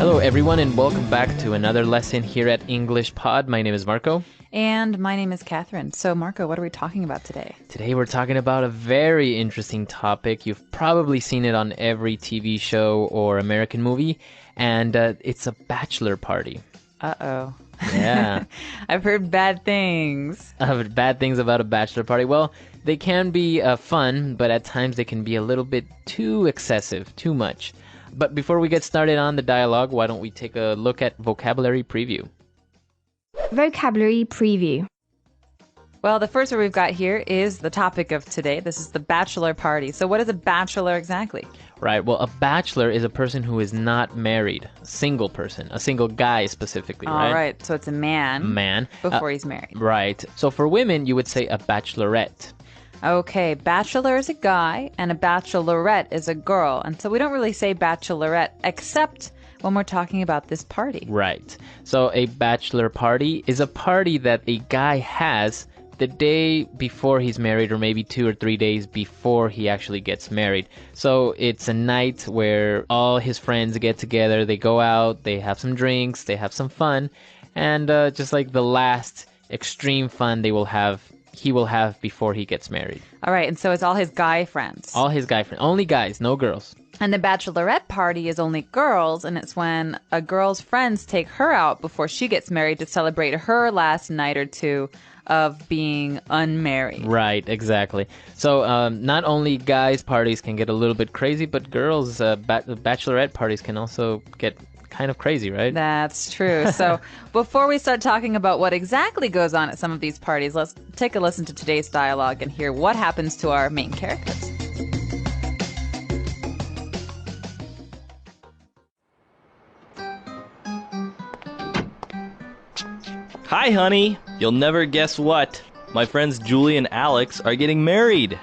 Hello, everyone, and welcome back to another lesson here at EnglishPod. My name is Marco. And my name is Catherine. So, Marco, what are we talking about today? Today we're talking about a very interesting topic. You've probably seen it on every TV show or American movie, and it's a bachelor party. Uh-oh. Yeah. I've heard bad things. Bad things about a bachelor party. Well, they can be fun, but at times they can be a little bit too excessive, too much. But before we get started on the dialogue, why don't we take a look at vocabulary preview? Vocabulary preview. Well, the first word we've got here is the topic of today. This is the bachelor party. So what is a bachelor exactly? Right. Well, a bachelor is a person who is not married. A single person. A single guy specifically, right? All right. So it's a man. Man. Before he's married. Right. So for women, you would say a bachelorette. Okay. Bachelor is a guy and a bachelorette is a girl. And so we don't really say bachelorette except when we're talking about this party. Right. So a bachelor party is a party that a guy has the day before he's married, or maybe 2 or 3 days before he actually gets married. So it's a night where all his friends get together, they go out, they have some drinks, they have some fun, and just like the last extreme fun he will have before he gets married. All right. And so it's all his guy friends. All his guy friends. Only guys, no girls. And the bachelorette party is only girls, and it's when a girl's friends take her out before she gets married to celebrate her last night or two of being unmarried. Right, exactly. So not only guys' parties can get a little bit crazy, but girls' bachelorette parties can also get kind of crazy, right? That's true. So before we start talking about what exactly goes on at some of these parties, let's take a listen to today's dialogue and hear what happens to our main characters. Hi, honey. You'll never guess what. My friends Julie and Alex are getting married.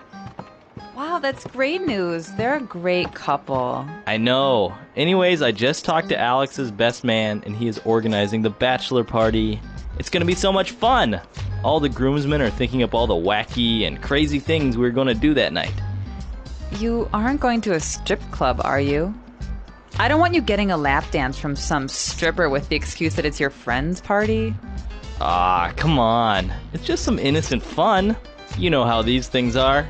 Wow, that's great news. They're a great couple. I know. Anyways, I just talked to Alex's best man, and he is organizing the bachelor party. It's gonna be so much fun. All the groomsmen are thinking up all the wacky and crazy things we're gonna do that night. You aren't going to a strip club, are you? I don't want you getting a lap dance from some stripper with the excuse that it's your friend's party. Ah, come on. It's just some innocent fun. You know how these things are.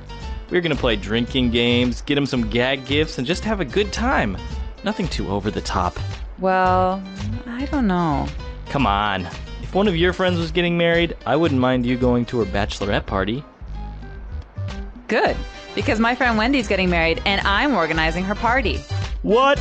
We're gonna play drinking games, get him some gag gifts, and just have a good time. Nothing too over the top. Well, I don't know. Come on. If one of your friends was getting married, I wouldn't mind you going to her bachelorette party. Good, because my friend Wendy's getting married and I'm organizing her party. What?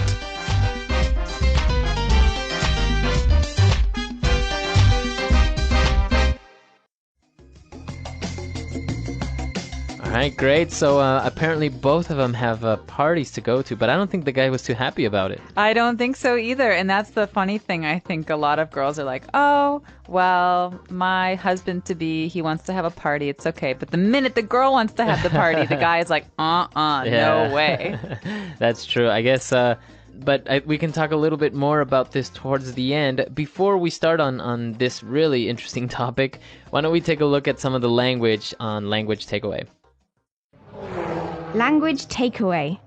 All right, great. So apparently both of them have parties to go to, but I don't think the guy was too happy about it. I don't think so either. And that's the funny thing. I think a lot of girls are like, oh, well, my husband-to-be, he wants to have a party. It's okay. But the minute the girl wants to have the party, the guy is like, no way. That's true. I guess, we can talk a little bit more about this towards the end. Before we start on this really interesting topic, why don't we take a look at some of the language on Language Takeaway? Language takeaway.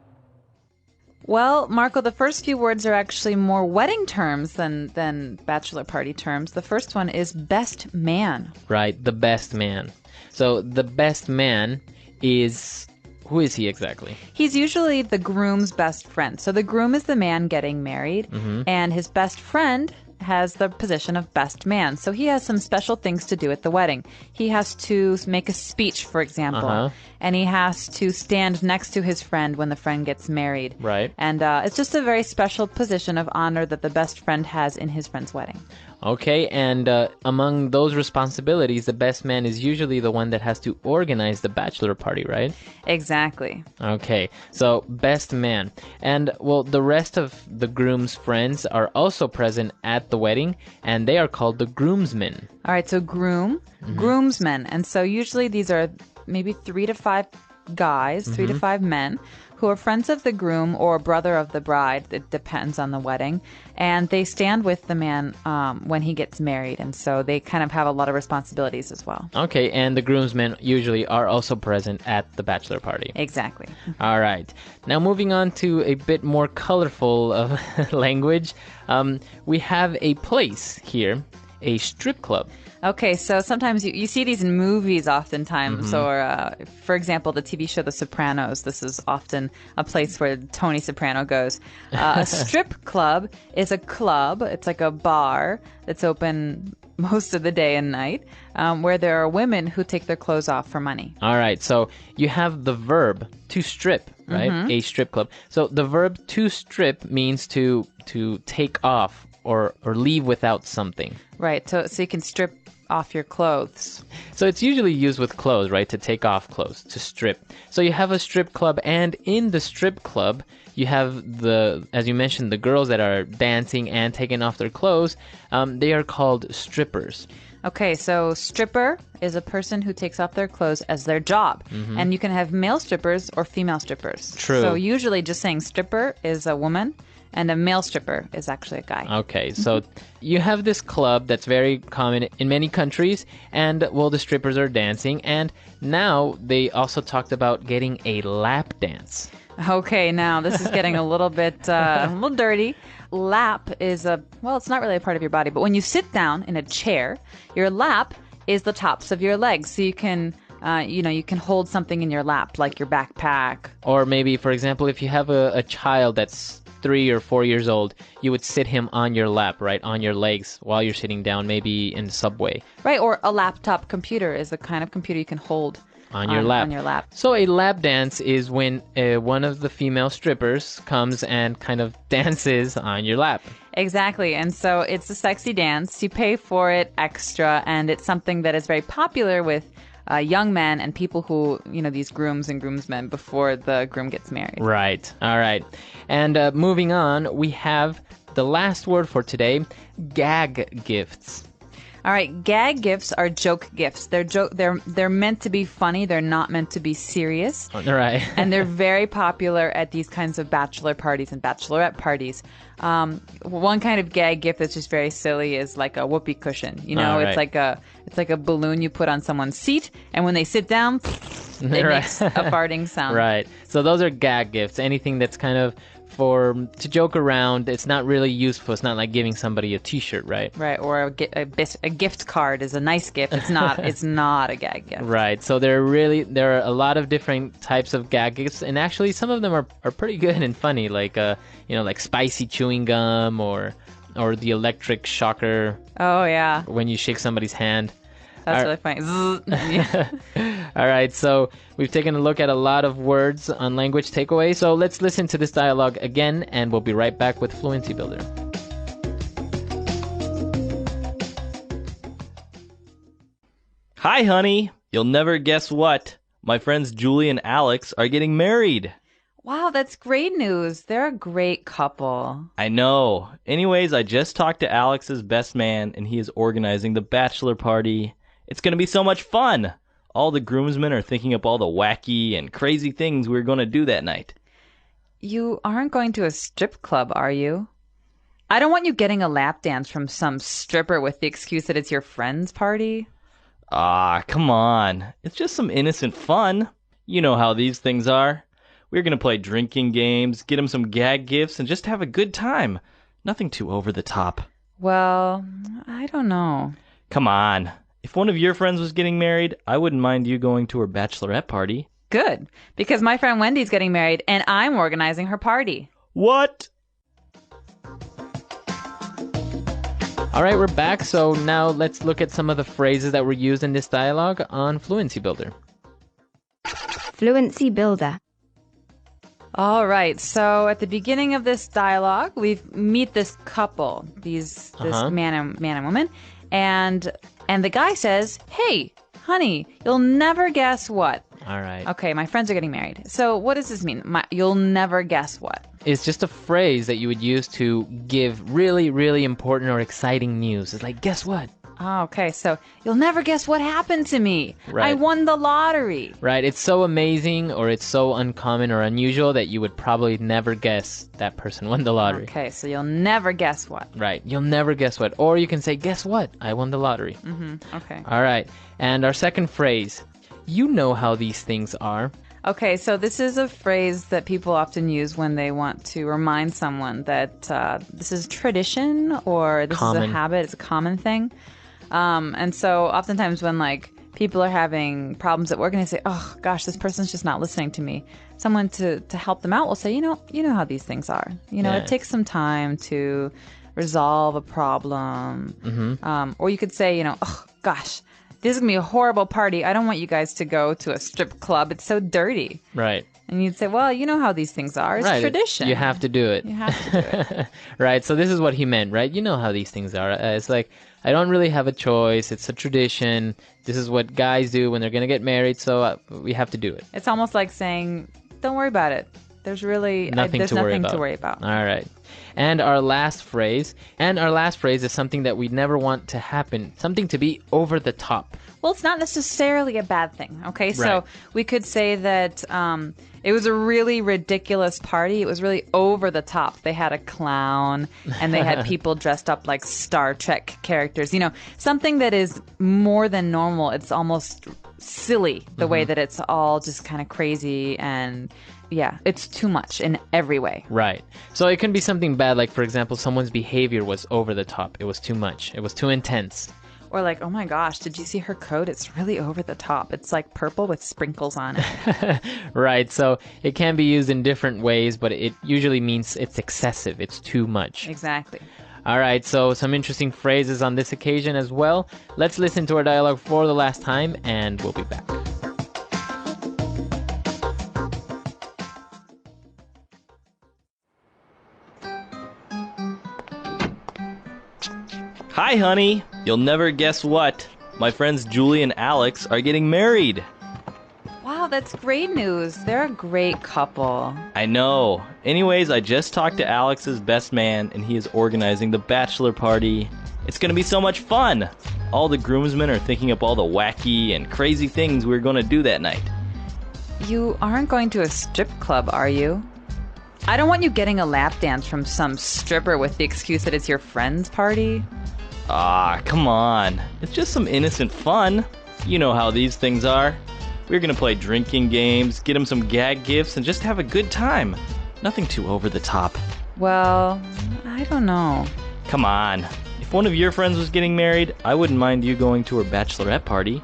Well, Marco, the first few words are actually more wedding terms than bachelor party terms. The first one is best man. Right, the best man. So the best man is... Who is he exactly? He's usually the groom's best friend. So the groom is the man getting married, and his best friend has the position of best man. So he has some special things to do at the wedding. He has to make a speech, for example, and he has to stand next to his friend when the friend gets married. Right. And it's just a very special position of honor that the best friend has in his friend's wedding. Okay, and among those responsibilities, the best man is usually the one that has to organize the bachelor party, right? Exactly. Okay, so best man. And, well, the rest of the groom's friends are also present at the wedding, and they are called the groomsmen. All right, so groomsmen. And so usually these are maybe 3 to 5 guys, 3 to 5 men who are friends of the groom or brother of the bride. It depends on the wedding. And they stand with the man when he gets married. And so they kind of have a lot of responsibilities as well. Okay, and the groomsmen usually are also present at the bachelor party. Exactly. All right. Now moving on to a bit more colorful of language, we have a place here, a strip club. Okay, so sometimes you see these in movies oftentimes, or for example, the TV show The Sopranos. This is often a place where Tony Soprano goes. A strip club is a club. It's like a bar that's open most of the day and night, where there are women who take their clothes off for money. All right, so you have the verb to strip, right? A strip club. So the verb to strip means to take off or leave without something. Right, so you can strip off your clothes. So it's usually used with clothes, right? To take off clothes, to strip. So you have a strip club, and in the strip club, you have as you mentioned, the girls that are dancing and taking off their clothes. They are called strippers. Okay, so stripper is a person who takes off their clothes as their job. And you can have male strippers or female strippers. True. So usually just saying stripper is a woman, and a male stripper is actually a guy. Okay, so you have this club that's very common in many countries, and, well, the strippers are dancing, and now they also talked about getting a lap dance. Okay, now this is getting a little bit, a little dirty. Lap is it's not really a part of your body, but when you sit down in a chair, your lap is the tops of your legs, so you can... you can hold something in your lap, like your backpack. Or maybe, for example, if you have a child that's 3 or 4 years old, you would sit him on your lap, right, on your legs while you're sitting down, maybe in the subway. Right, or a laptop computer is the kind of computer you can hold on your lap. So a lap dance is when one of the female strippers comes and kind of dances on your lap. Exactly, and so it's a sexy dance. You pay for it extra, and it's something that is very popular with young men and people who, these grooms and groomsmen before the groom gets married. Right. All right. And moving on, we have the last word for today, gag gifts. All right, gag gifts are joke gifts. They're meant to be funny. They're not meant to be serious. Right. And they're very popular at these kinds of bachelor parties and bachelorette parties. One kind of gag gift that's just very silly is like a whoopee cushion. Right. It's like a balloon you put on someone's seat, and when they sit down, it makes a farting sound. Right. So those are gag gifts. Anything that's kind of to joke around. It's not really useful. It's not like giving somebody a T-shirt, right? Right. Or a gift card is a nice gift. It's not. It's not a gag gift. Right. So there are a lot of different types of gag gifts, and actually some of them are pretty good and funny, like like spicy chewing gum or the electric shocker. Oh yeah. When you shake somebody's hand. That's really funny. All right, so we've taken a look at a lot of words on Language Takeaway. So let's listen to this dialogue again, and we'll be right back with Fluency Builder. Hi, honey. You'll never guess what. My friends Julie and Alex are getting married. Wow, that's great news. They're a great couple. I know. Anyways, I just talked to Alex's best man, and he is organizing the bachelor party. It's going to be so much fun. All the groomsmen are thinking up all the wacky and crazy things we're going to do that night. You aren't going to a strip club, are you? I don't want you getting a lap dance from some stripper with the excuse that it's your friend's party. Ah, come on. It's just some innocent fun. You know how these things are. We're going to play drinking games, get him some gag gifts, and just have a good time. Nothing too over the top. Well, I don't know. Come on. If one of your friends was getting married, I wouldn't mind you going to her bachelorette party. Good, because my friend Wendy's getting married, and I'm organizing her party. What? All right, we're back. So now let's look at some of the phrases that were used in this dialogue on Fluency Builder. Fluency Builder. All right, so at the beginning of this dialogue, we meet this couple, this man and woman, and the guy says, "Hey, honey, you'll never guess what." All right. Okay, my friends are getting married. So what does this mean? You'll never guess what? It's just a phrase that you would use to give really, really important or exciting news. It's like, guess what? Oh, okay. So you'll never guess what happened to me. Right. I won the lottery. Right. It's so amazing or it's so uncommon or unusual that you would probably never guess that person won the lottery. Okay, so you'll never guess what. Right. You'll never guess what. Or you can say, guess what? I won the lottery. Okay. All right. And our second phrase, you know how these things are. Okay, so this is a phrase that people often use when they want to remind someone that this is tradition or this is Common. a habit, it's a common thing. And so oftentimes when like people are having problems at work and they say, oh gosh, this person's just not listening to me, someone to help them out will say, you know how these things are. Yeah. It takes some time to resolve a problem. Or you could say, oh gosh, this is going to be a horrible party. I don't want you guys to go to a strip club. It's so dirty. Right. And you'd say, well, you know how these things are. It's Right. tradition. You have to do it. You have to do it. Right. So this is what he meant, right? You know how these things are. It's like, I don't really have a choice. It's a tradition. This is what guys do when they're going to get married. So we have to do it. It's almost like saying, don't worry about it. There's really Nothing there's to worry nothing about. to worry about. All right. And our last phrase is something that we never want to happen, something to be over the top. Well, it's not necessarily a bad thing, okay? So Right. we could say that it was a really ridiculous party. It was really over the top. They had a clown and they had people dressed up like Star Trek characters. Something that is more than normal. It's almost silly the way that it's all just kind of crazy and yeah, it's too much in every way. Right. So it can be something bad, like, for example, someone's behavior was over the top. It was too much. It was too intense. Or like, oh my gosh, did you see her coat? It's really over the top. It's like purple with sprinkles on it. Right. So it can be used in different ways, but it usually means it's excessive. It's too much. Exactly. All right. So some interesting phrases on this occasion as well. Let's listen to our dialogue for the last time, and we'll be back. Hi, honey. You'll never guess what. My friends Julie and Alex are getting married. Wow, that's great news. They're a great couple. I know. Anyways, I just talked to Alex's best man, and he is organizing the bachelor party. It's gonna be so much fun. All the groomsmen are thinking up all the wacky and crazy things we're gonna do that night. You aren't going to a strip club, are you? I don't want you getting a lap dance from some stripper with the excuse that it's your friend's party. Ah, come on. It's just some innocent fun. You know how these things are. We're gonna play drinking games, get him some gag gifts, and just have a good time. Nothing too over the top. Well, I don't know. Come on. If one of your friends was getting married, I wouldn't mind you going to her bachelorette party.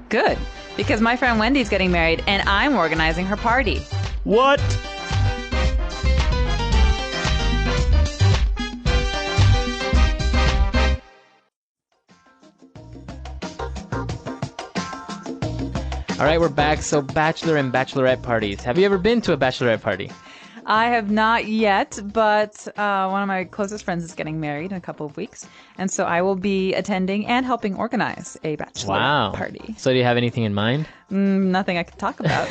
Good, because my friend Wendy's getting married and I'm organizing her party. What? All right, we're back. So bachelor and bachelorette parties. Have you ever been to a bachelorette party? I have not yet, but one of my closest friends is getting married in a couple of weeks, and so I will be attending and helping organize a bachelor party. So do you have anything in mind? Nothing I can talk about.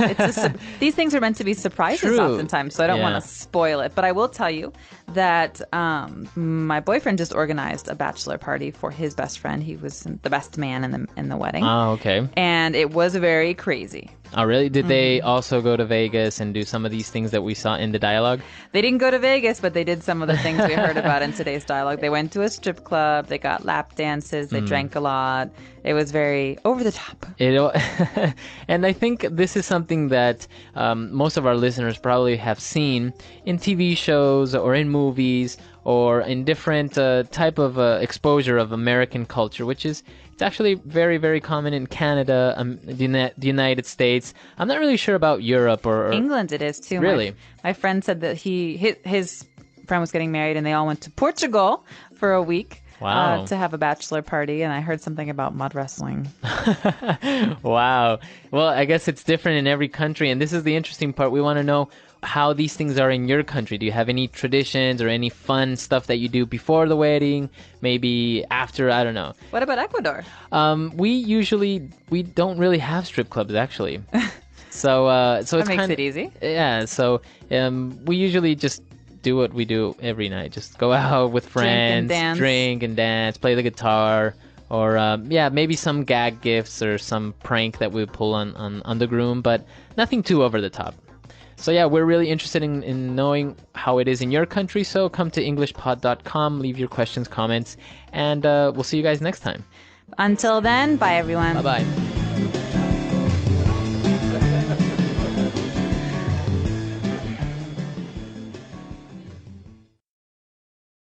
These things are meant to be surprises True. oftentimes, so I don't Yeah. want to spoil it. But I will tell you that my boyfriend just organized a bachelor party for his best friend. He was the best man in the wedding. Oh, okay. And it was very crazy. Oh, really? Did they also go to Vegas and do some of these things that we saw in the dialogue? They didn't go to Vegas, but they did some of the things we heard about in today's dialogue. They went to a strip club. They got lap dances. They drank a lot. It was very over the top. And I think this is something that most of our listeners probably have seen in TV shows or in movies or in different type of exposure of American culture, which is it's actually very, very common in Canada, the United States. I'm not really sure about Europe or England it is too. Really? My friend said that his friend was getting married and they all went to Portugal for a week. Wow. To have a bachelor party, and I heard something about mud wrestling. Wow. Well, I guess it's different in every country, and this is the interesting part. We want to know how these things are in your country. Do you have any traditions or any fun stuff that you do before the wedding, maybe after? I don't know. What about Ecuador? We don't really have strip clubs actually. So it's That makes kind it easy. Yeah. So we usually just do what we do every night. Just go out with friends, drink and dance, play the guitar, or maybe some gag gifts or some prank that we pull on the groom, but nothing too over the top. So yeah, we're really interested in knowing how it is in your country, so come to EnglishPod.com, leave your questions, comments, and we'll see you guys next time. Until then, bye everyone. Bye-bye.